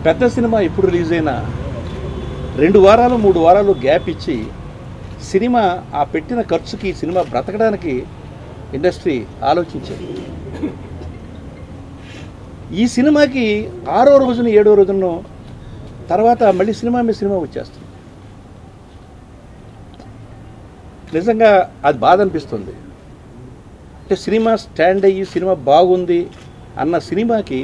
పెద్ద సినిమా ఎప్పుడు రిలీజ్ అయినా 2 వారాలు 3 వారాలు గ్యాప్ ఇచ్చి సినిమా ఆ పెట్టిన ఖర్చుకి సినిమా బ్రతకడానికి ఇండస్ట్రీ ఆలోచించేది. ఈ సినిమాకి 6వ రోజున 7వ రోజున తర్వాత మళ్ళీ సినిమా మీద సినిమా వచ్చేస్తుంది. నిజంగా అది బాధ అనిపిస్తుంది. అంటే సినిమా స్టాండ్ అయ్యి సినిమా బాగుంది అన్న సినిమాకి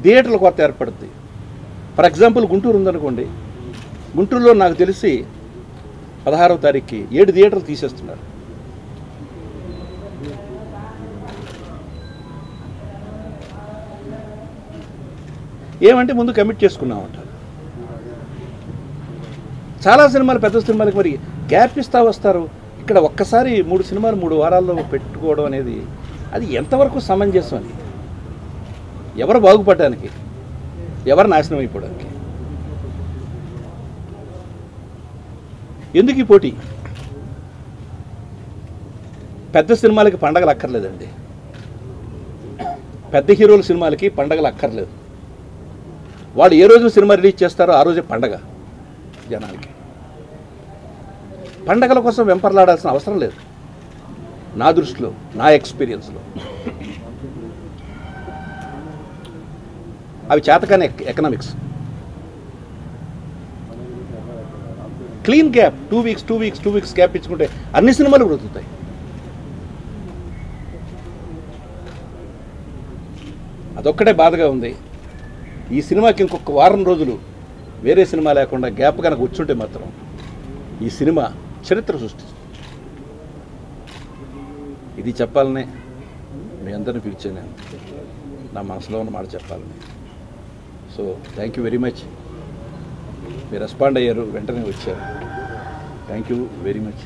థియేటర్లు కొత్త ఏర్పడుతుంది. ఫర్ ఎగ్జాంపుల్ గుంటూరు ఉందనుకోండి, గుంటూరులో నాకు తెలిసి 16వ తారీఖుకి 7 థియేటర్లు తీసేస్తున్నారు. ఏమంటే ముందు కమిట్ చేసుకున్నామంటారు. చాలా సినిమాలు పెద్ద సినిమాలకి మరి గ్యాప్ ఇస్తా వస్తారు. ఇక్కడ ఒక్కసారి 3 సినిమాలు 3 వారాల్లో పెట్టుకోవడం అనేది అది ఎంతవరకు సమంజసం అని, ఎవరు బాగుపడడానికి, ఎవరు నాశనం అయిపోవడానికి, ఎందుకు ఈ పోటీ? పెద్ద సినిమాలకి పండగలు అక్కర్లేదండి, పెద్ద హీరోల సినిమాలకి పండగలు అక్కర్లేదు. వాళ్ళు ఏ రోజు సినిమా రిలీజ్ చేస్తారో ఆ రోజే పండగ. జనాలకి పండగల కోసం వెంపర్లాడాల్సిన అవసరం లేదు నా దృష్టిలో, నా ఎక్స్పీరియన్స్లో. అవి చేతకాని economics. Clean gap 2 weeks gap ఇచ్చుకుంటే అన్ని సినిమాలు బ్రతుకుతాయి. అదొక్కటే బాధగా ఉంది. ఈ సినిమాకి ఇంకొక వారం రోజులు వేరే సినిమా లేకుండా గ్యాప్ కనుక వచ్చుంటే మాత్రం ఈ సినిమా చరిత్ర సృష్టిస్తుంది. ఇది చెప్పాలనే మీ అందరిని పిలిచాను, నా మనసులో ఉన్న మాట చెప్పాలని. So thank you very much. మీరు రెస్పాండ్ అయ్యారు, వెంటనే వచ్చారు. Thank you very much.